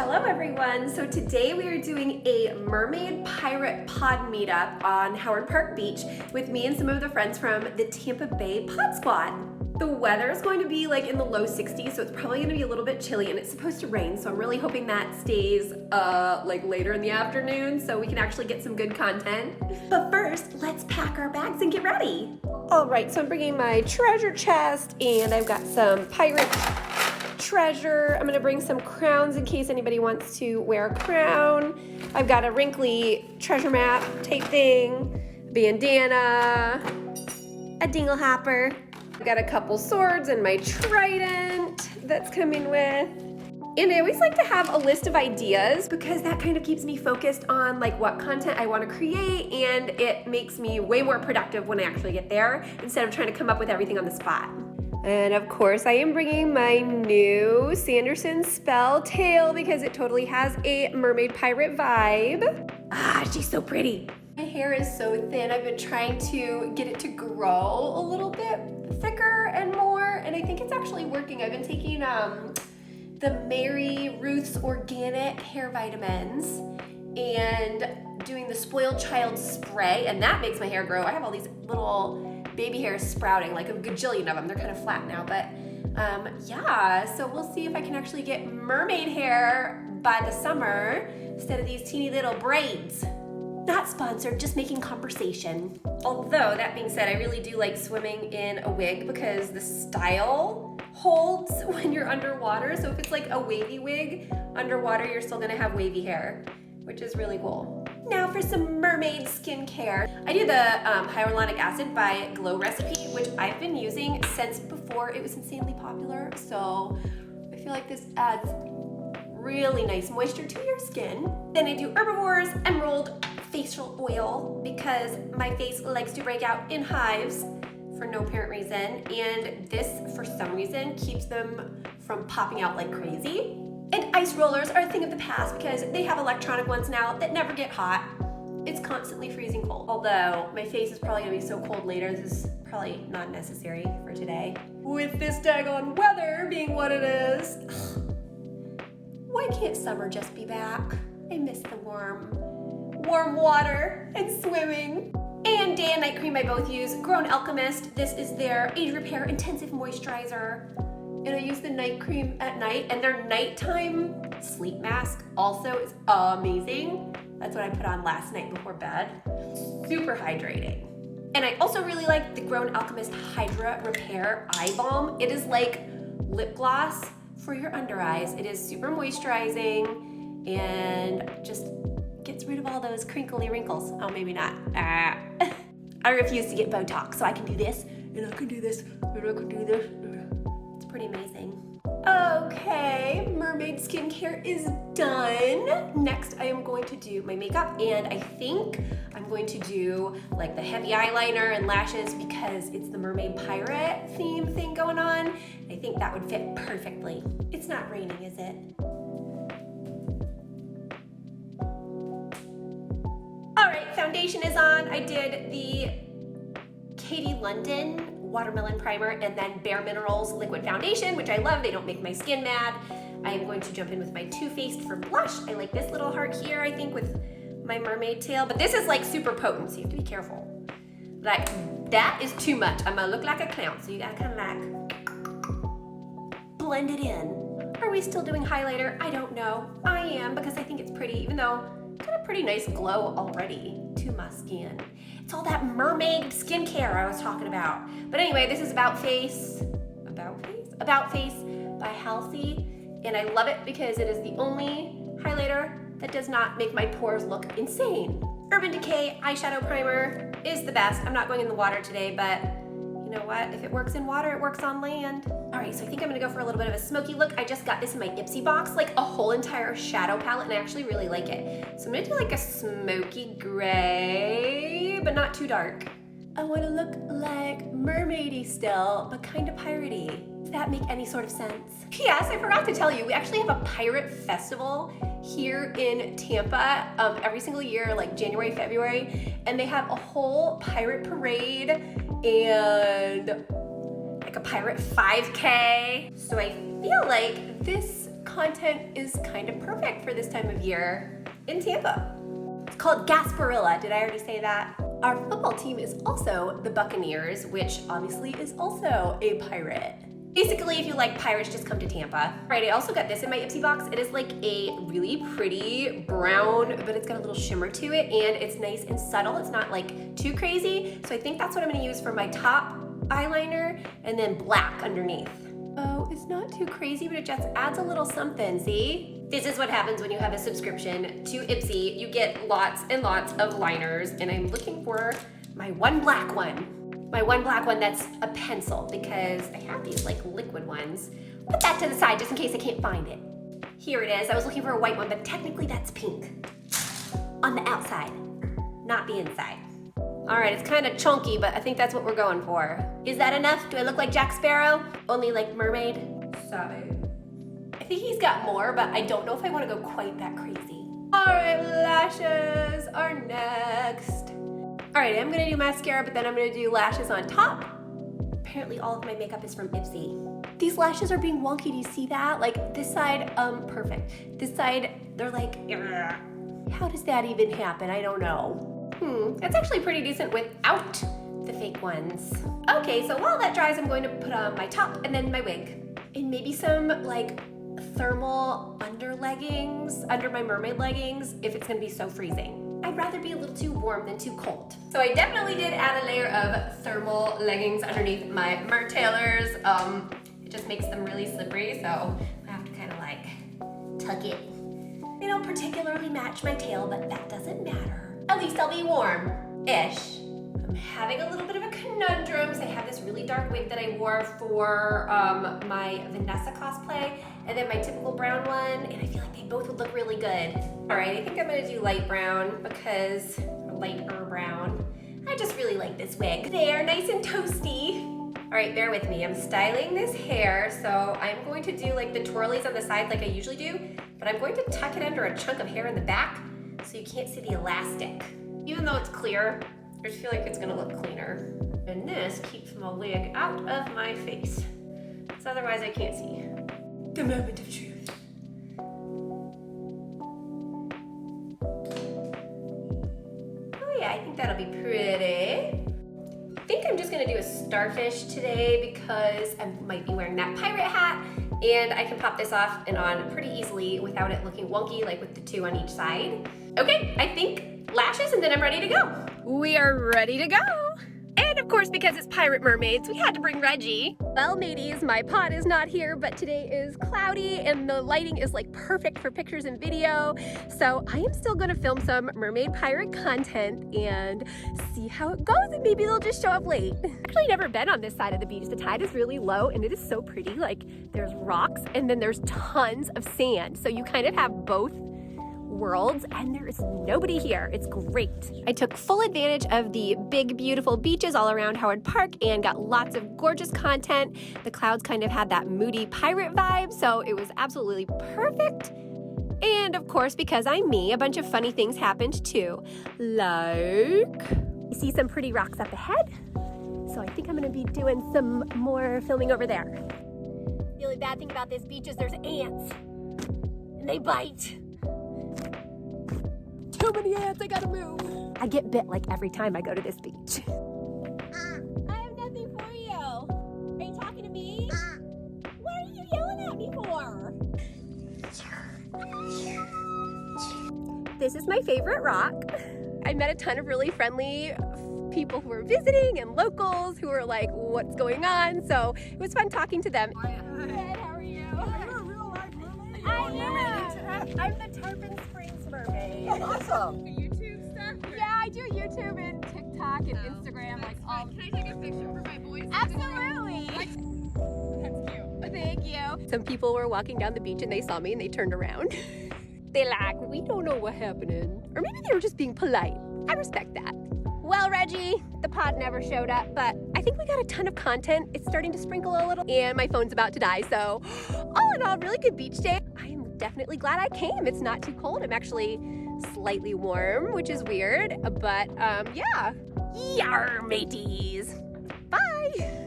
Hello everyone! So today we are doing a Mermaid Pirate Pod meetup on Howard Park Beach with me and some of the friends from the Tampa Bay Pod Squad. The weather is going to be like in the low 60s, so it's probably going to be a little bit chilly and it's supposed to rain, so I'm really hoping that stays like later in the afternoon so we can actually get some good content. But first, let's pack our bags and get ready. Alright, so I'm bringing my treasure chest and I've got some pirate treasure. I'm gonna bring some crowns in case anybody wants to wear a crown. I've got a wrinkly treasure map type thing, bandana, a dingle hopper. I've got a couple swords and my trident that's coming with. And I always like to have a list of ideas because that kind of keeps me focused on like what content I want to create, and it makes me way more productive when I actually get there instead of trying to come up with everything on the spot. And of course I am bringing my new Sanderson spell tail because it totally has a mermaid pirate vibe. Ah, she's so pretty. My hair is so thin. I've been trying to get it to grow a little bit thicker and more, and I think it's actually working. I've been taking the Mary Ruth's organic hair vitamins and doing the Spoiled Child spray, and that makes my hair grow. I have all these little baby hairs sprouting, like a gajillion of them. They're kind of flat now, but yeah, so we'll see if I can actually get mermaid hair by the summer instead of these teeny little braids. Not sponsored, just making conversation. Although, that being said, I really do like swimming in a wig because the style holds when you're underwater. So if it's like a wavy wig, underwater you're still gonna have wavy hair, which is really cool. Now for some mermaid skincare. I do the hyaluronic acid by Glow recipe, which I've been using since before it was insanely popular. So I feel like this adds really nice moisture to your skin. Then I do Herbivores Emerald facial oil because my face likes to break out in hives for no apparent reason. And this, for some reason, keeps them from popping out like crazy. And ice rollers are a thing of the past because they have electronic ones now that never get hot. It's constantly freezing cold. Although my face is probably gonna be so cold later, this is probably not necessary for today. With this daggone weather being what it is, why can't summer just be back? I miss the warm water and swimming. And day and night cream I both use Grown Alchemist. This is their age repair intensive moisturizer. And I use the night cream at night, and their nighttime sleep mask also is amazing. That's what I put on last night before bed. Super hydrating. And I also really like the Grown Alchemist Hydra Repair Eye Balm. It is like lip gloss for your under eyes. It is super moisturizing and just gets rid of all those crinkly wrinkles. Oh, maybe not. I refuse to get Botox, so I can do this, and I can do this, and I can do this. Pretty amazing. Okay, mermaid skincare is done. Next, I am going to do my makeup, and I think I'm going to do like the heavy eyeliner and lashes because it's the mermaid pirate theme thing going on. I think that would fit perfectly. It's not raining, is it? All right, foundation is on. I did the Katie London watermelon primer and then Bare Minerals liquid foundation, which I love. They don't make my skin mad. I am going to jump in with my Too Faced for blush. I like this little heart here, I think, with my mermaid tail, but this is like super potent, so you have to be careful. Like, that is too much. I'm gonna look like a clown, so you gotta kind of like blend it in. Are we still doing highlighter? I don't know. I am, because I think it's pretty, even though it's got a pretty nice glow already to my skin. It's all that mermaid skincare I was talking about. But anyway, this is About Face by Halsey. And I love it because it is the only highlighter that does not make my pores look insane. Urban Decay eyeshadow primer is the best. I'm not going in the water today, but you know what? If it works in water, it works on land. All right, so I think I'm gonna go for a little bit of a smoky look. I just got this in my Ipsy box, like a whole entire shadow palette, and I actually really like it. So I'm gonna do like a smoky gray, but not too dark. I wanna look like mermaidy still, but kind of piratey. Does that make any sort of sense? Yes, I forgot to tell you, we actually have a pirate festival here in Tampa every single year, like January, February, and they have a whole pirate parade and like a pirate 5K. So I feel like this content is kind of perfect for this time of year in Tampa. It's called Gasparilla. Did I already say that? Our football team is also the Buccaneers, which obviously is also a pirate. Basically, if you like pirates, just come to Tampa. All right, I also got this in my Ipsy box. It is like a really pretty brown, but it's got a little shimmer to it, and it's nice and subtle. It's not like too crazy. So I think that's what I'm gonna use for my top eyeliner, and then black underneath. Oh, it's not too crazy, but it just adds a little something, see? This is what happens when you have a subscription to Ipsy. You get lots and lots of liners, and I'm looking for my one black one. My one black one that's a pencil, because I have these like liquid ones. Put that to the side just in case I can't find it. Here it is. I was looking for a white one, but technically that's pink. On the outside, not the inside. All right, it's kind of chunky, but I think that's what we're going for. Is that enough? Do I look like Jack Sparrow? Only like Mermaid? Sorry. I think he's got more, but I don't know if I want to go quite that crazy. All right, lashes are next. All right, I'm gonna do mascara, but then I'm gonna do lashes on top. Apparently all of my makeup is from Ipsy. These lashes are being wonky, do you see that? Like this side, perfect. This side, they're like, ugh. How does that even happen? I don't know. That's actually pretty decent without the fake ones. Okay, so while that dries, I'm going to put on my top and then my wig. And maybe some like thermal under leggings, under my mermaid leggings, if it's gonna be so freezing. I'd rather be a little too warm than too cold. So I definitely did add a layer of thermal leggings underneath my Mer tailors. It just makes them really slippery, so I have to kind of like tuck it. They don't particularly match my tail, but that doesn't matter. At least I'll be warm-ish. I'm having a little bit of a conundrum because I have this really dark wig that I wore for my Vanessa cosplay, and then my typical brown one, and I feel like they both would look really good. All right, I think I'm gonna do light brown because, lighter brown. I just really like this wig. They are nice and toasty. All right, bear with me. I'm styling this hair, so I'm going to do like the twirlies on the side like I usually do, but I'm going to tuck it under a chunk of hair in the back so you can't see the elastic. Even though it's clear, I just feel like it's gonna look cleaner. And this keeps my wig out of my face, because otherwise I can't see. The moment of truth. Oh yeah, I think that'll be pretty. I think I'm just gonna do a starfish today because I might be wearing that pirate hat, and I can pop this off and on pretty easily without it looking wonky, like with the two on each side. Okay, I think lashes, and then I'm ready to go. We are ready to go. And of course, because it's Pirate Mermaids, we had to bring Reggie. Well, mateys, my pod is not here, but today is cloudy and the lighting is like perfect for pictures and video. So I am still gonna film some mermaid pirate content and see how it goes, and maybe they'll just show up late. Actually never been on this side of the beach. The tide is really low and it is so pretty. Like there's rocks and then there's tons of sand. So you kind of have both worlds, and there is nobody here. It's great. I took full advantage of the big, beautiful beaches all around Howard Park and got lots of gorgeous content. The clouds kind of had that moody pirate vibe, so it was absolutely perfect. And of course, because I'm me, a bunch of funny things happened too. Like, you see some pretty rocks up ahead? So I think I'm gonna be doing some more filming over there. The only bad thing about this beach is there's ants, and they bite. Too many ants, I gotta move. I get bit like every time I go to this beach. I have nothing for you. Are you talking to me? What are you yelling at me for? This is my favorite rock. I met a ton of really friendly people who were visiting and locals who were like, what's going on? So it was fun talking to them. Hi. Good, how are you? Are you a real life mermaid? I am. I'm the Tarpon Springs mermaid. Oh, awesome. YouTube stuff? Yeah, I do YouTube and TikTok and Instagram. Like, can I take a picture for my boys? Absolutely. That's cute. Thank you. Some people were walking down the beach and they saw me and they turned around. They like, we don't know what happened. Or maybe they were just being polite. I respect that. Well, Reggie, the pod never showed up, but I think we got a ton of content. It's starting to sprinkle a little, and my phone's about to die, so all in all, really good beach day. I am definitely glad I came. It's not too cold. I'm actually slightly warm, which is weird, but yeah. Yar, mateys. Bye.